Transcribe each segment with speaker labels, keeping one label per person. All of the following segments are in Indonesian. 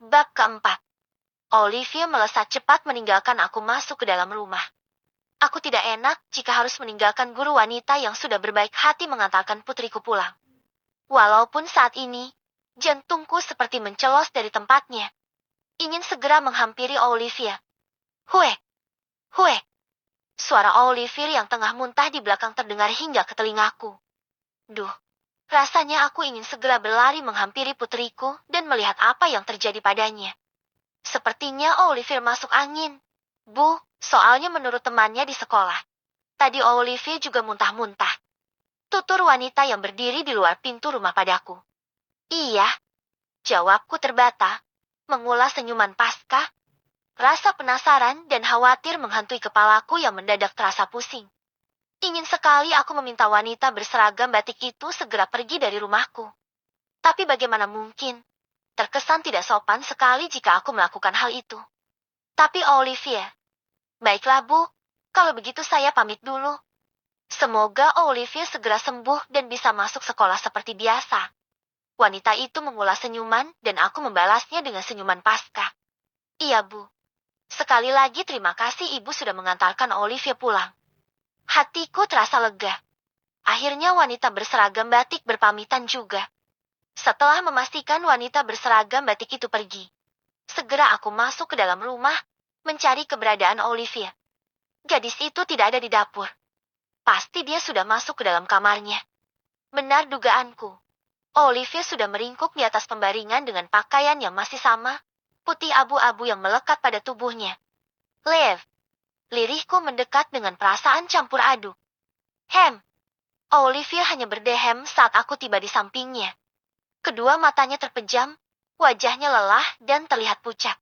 Speaker 1: Bab keempat. Olivia melesat cepat meninggalkan aku masuk ke dalam rumah. Aku tidak enak jika harus meninggalkan guru wanita yang sudah berbaik hati mengantarkan putriku pulang. Walaupun saat ini, jantungku seperti mencelos dari tempatnya. Ingin segera menghampiri Olivia. Hue, hue. Suara Olivia yang tengah muntah di belakang terdengar hingga ke telingaku. Duh, rasanya aku ingin segera berlari menghampiri putriku dan melihat apa yang terjadi padanya. Sepertinya Olivia masuk angin. Bu, soalnya menurut temannya di sekolah. Tadi Olivia juga muntah-muntah. Tutur wanita yang berdiri di luar pintu rumah padaku. Iya, jawabku terbata. Mengulas senyuman pasca. Rasa penasaran dan khawatir menghantui kepalaku yang mendadak terasa pusing. Ingin sekali aku meminta wanita berseragam batik itu segera pergi dari rumahku. Tapi bagaimana mungkin? Terkesan tidak sopan sekali jika aku melakukan hal itu. Tapi Olivia, baiklah Bu, kalau begitu saya pamit dulu. Semoga Olivia segera sembuh dan bisa masuk sekolah seperti biasa. Wanita itu mengulas senyuman dan aku membalasnya dengan senyuman pasca. Iya Bu, sekali lagi terima kasih Ibu sudah mengantarkan Olivia pulang. Hatiku terasa lega. Akhirnya wanita berseragam batik berpamitan juga. Setelah memastikan wanita berseragam batik itu pergi, segera aku masuk ke dalam rumah, mencari keberadaan Olivia. Gadis itu tidak ada di dapur. Pasti dia sudah masuk ke dalam kamarnya. Benar dugaanku. Olivia sudah meringkuk di atas pembaringan dengan pakaian yang masih sama, putih abu-abu yang melekat pada tubuhnya. Lev. Lirihku mendekat dengan perasaan campur aduk. Hem. Olivia hanya berdehem saat aku tiba di sampingnya. Kedua matanya terpejam, wajahnya lelah dan terlihat pucat.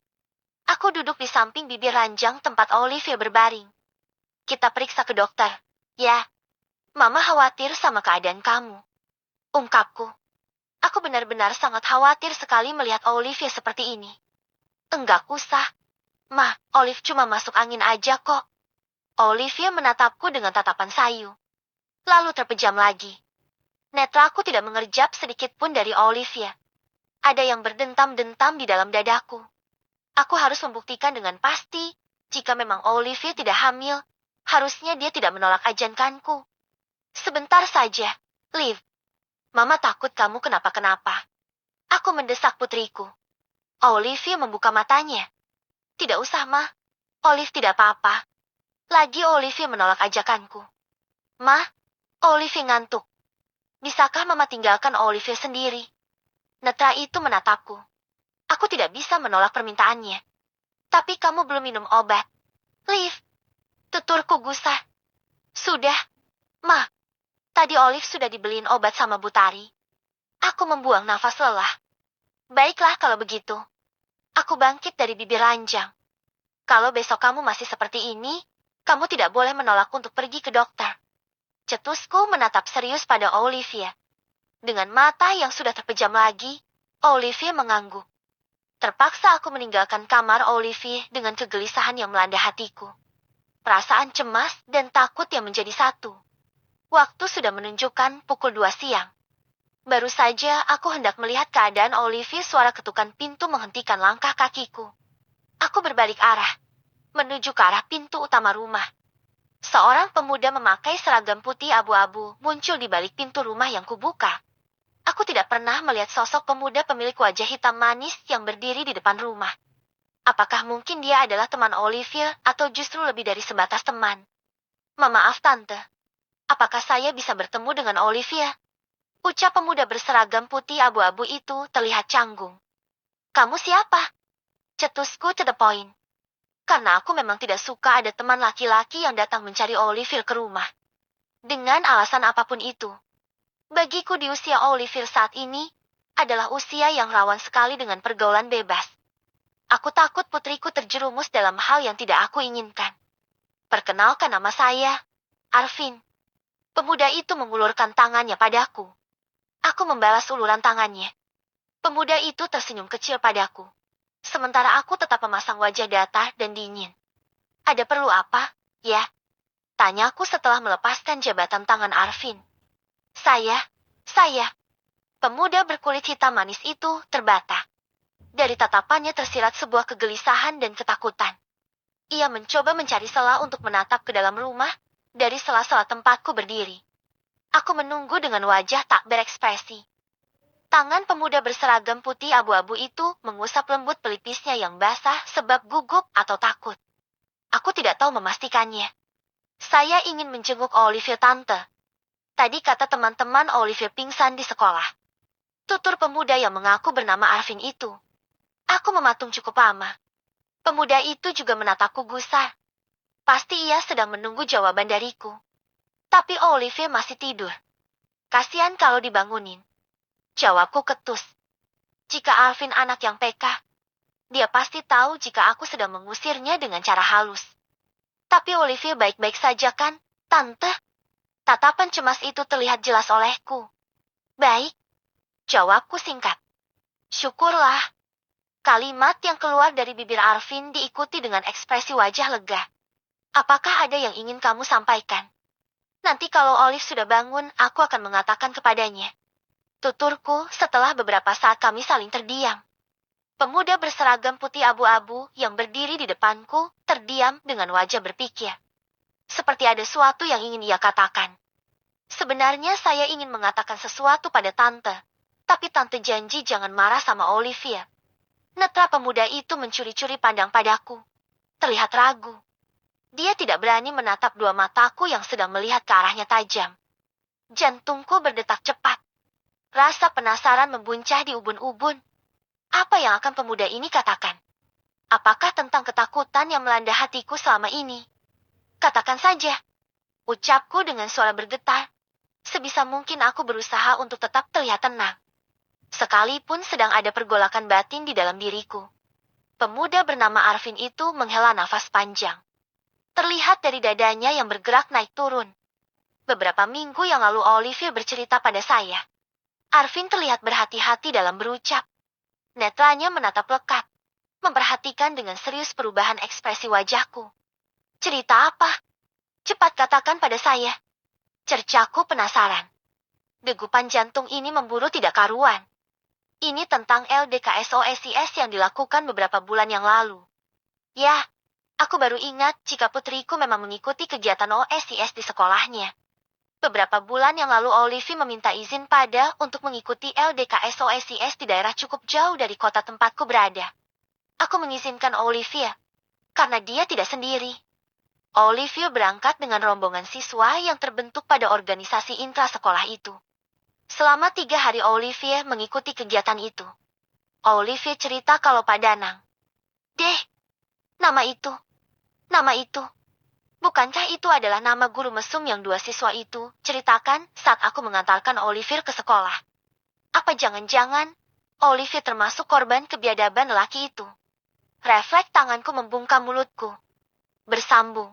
Speaker 1: Aku duduk di samping bibir ranjang tempat Olivia berbaring. Kita periksa ke dokter. Ya, Mama khawatir sama keadaan kamu. Ungkapku. Aku benar-benar sangat khawatir sekali melihat Olivia seperti ini. Enggak usah. Ma, Olive cuma masuk angin aja kok. Olivia menatapku dengan tatapan sayu. Lalu terpejam lagi. Netraku tidak mengerjap sedikit pun dari Olivia. Ada yang berdentam-dentam di dalam dadaku. Aku harus membuktikan dengan pasti, jika memang Olivia tidak hamil, harusnya dia tidak menolak ajankanku. Sebentar saja, Liv. Mama takut kamu kenapa-kenapa. Aku mendesak putriku. Olivia membuka matanya. Tidak usah, Ma. Olive tidak apa-apa. Lagi Olivia menolak ajakanku. Ma, Olivia ngantuk. Bisakah Mama tinggalkan Olivia sendiri? Netra itu menatapku. Aku tidak bisa menolak permintaannya. Tapi kamu belum minum obat. Liv. Tuturku gusar. Sudah. Ma. Tadi Olive sudah dibeliin obat sama Butari. Aku membuang nafas lelah. Baiklah kalau begitu. Aku bangkit dari bibir ranjang. Kalau besok kamu masih seperti ini, kamu tidak boleh menolak untuk pergi ke dokter. Cetusku menatap serius pada Olivia. Dengan mata yang sudah terpejam lagi, Olivia mengangguk. Terpaksa aku meninggalkan kamar Olivia dengan kegelisahan yang melanda hatiku. Perasaan cemas dan takut yang menjadi satu. Waktu sudah menunjukkan pukul 2 siang. Baru saja aku hendak melihat keadaan Olivia, suara ketukan pintu menghentikan langkah kakiku. Aku berbalik arah, menuju ke arah pintu utama rumah. Seorang pemuda memakai seragam putih abu-abu muncul di balik pintu rumah yang kubuka. Aku tidak pernah melihat sosok pemuda pemilik wajah hitam manis yang berdiri di depan rumah. Apakah mungkin dia adalah teman Olivia atau justru lebih dari sebatas teman? Maaf Tante, apakah saya bisa bertemu dengan Olivia? Ucap pemuda berseragam putih abu-abu itu terlihat canggung. Kamu siapa? Cetusku to the point. Karena aku memang tidak suka ada teman laki-laki yang datang mencari Olivia ke rumah. Dengan alasan apapun itu. Bagiku di usia Olivia saat ini, adalah usia yang rawan sekali dengan pergaulan bebas. Aku takut putriku terjerumus dalam hal yang tidak aku inginkan. Perkenalkan nama saya, Arvin. Pemuda itu mengulurkan tangannya padaku. Aku membalas uluran tangannya. Pemuda itu tersenyum kecil padaku. Sementara aku tetap memasang wajah datar dan dingin. Ada perlu apa, ya? Tanyaku setelah melepaskan jabatan tangan Arvin. Saya. Pemuda berkulit hitam manis itu terbata. Dari tatapannya tersirat sebuah kegelisahan dan ketakutan. Ia mencoba mencari celah untuk menatap ke dalam rumah, dari sela-sela tempatku berdiri. Aku menunggu dengan wajah tak berekspresi. Tangan pemuda berseragam putih abu-abu itu mengusap lembut pelipisnya yang basah sebab gugup atau takut. Aku tidak tahu memastikannya. Saya ingin menjenguk Olivier tante. Tadi kata teman-teman Olivier pingsan di sekolah. Tutur pemuda yang mengaku bernama Arvin itu. Aku mematung cukup lama. Pemuda itu juga menatapku gusar. Pasti ia sedang menunggu jawaban dariku. Tapi Olivier masih tidur. Kasihan kalau dibangunin. Jawabku ketus. Jika Alvin anak yang peka, dia pasti tahu jika aku sedang mengusirnya dengan cara halus. Tapi Olivier baik-baik saja kan, Tante? Tatapan cemas itu terlihat jelas olehku. Baik. Jawabku singkat. Syukurlah. Kalimat yang keluar dari bibir Arvin diikuti dengan ekspresi wajah lega. Apakah ada yang ingin kamu sampaikan? Nanti kalau Olive sudah bangun, aku akan mengatakan kepadanya. Tuturku setelah beberapa saat kami saling terdiam. Pemuda berseragam putih abu-abu yang berdiri di depanku terdiam dengan wajah berpikir. Seperti ada sesuatu yang ingin ia katakan. Sebenarnya saya ingin mengatakan sesuatu pada Tante. Tapi Tante janji jangan marah sama Olivia. Netra pemuda itu mencuri-curi pandang padaku. Terlihat ragu. Dia tidak berani menatap dua mataku yang sedang melihat ke arahnya tajam. Jantungku berdetak cepat. Rasa penasaran membuncah di ubun-ubun. Apa yang akan pemuda ini katakan? Apakah tentang ketakutan yang melanda hatiku selama ini? Katakan saja. Ucapku dengan suara bergetar. Sebisa mungkin aku berusaha untuk tetap terlihat tenang. Sekalipun sedang ada pergolakan batin di dalam diriku. Pemuda bernama Arvin itu menghela nafas panjang. Terlihat dari dadanya yang bergerak naik turun. Beberapa minggu yang lalu Olivier bercerita pada saya. Arvin terlihat berhati-hati dalam berucap. Netranya menatap lekat, memperhatikan dengan serius perubahan ekspresi wajahku. Cerita apa? Cepat katakan pada saya. Cercaku penasaran. Degupan jantung ini memburu tidak karuan. Ini tentang LDKSOSIS yang dilakukan beberapa bulan yang lalu. Ya, aku baru ingat jika putriku memang mengikuti kegiatan OSIS di sekolahnya. Beberapa bulan yang lalu Olivia meminta izin pada untuk mengikuti LDKSOSIS di daerah cukup jauh dari kota tempatku berada. Aku mengizinkan Olivia, karena dia tidak sendiri. Olivia berangkat dengan rombongan siswa yang terbentuk pada organisasi intrasekolah itu. Selama 3 hari Olivia mengikuti kegiatan itu. Olivia cerita kalau Pak Danang. Deh, nama itu. Bukankah itu adalah nama guru mesum yang 2 siswa itu ceritakan saat aku mengantarkan Olivier ke sekolah? Apa jangan-jangan Olivier termasuk korban kebiadaban lelaki itu? Refleks tanganku membungkam mulutku. Bersambung.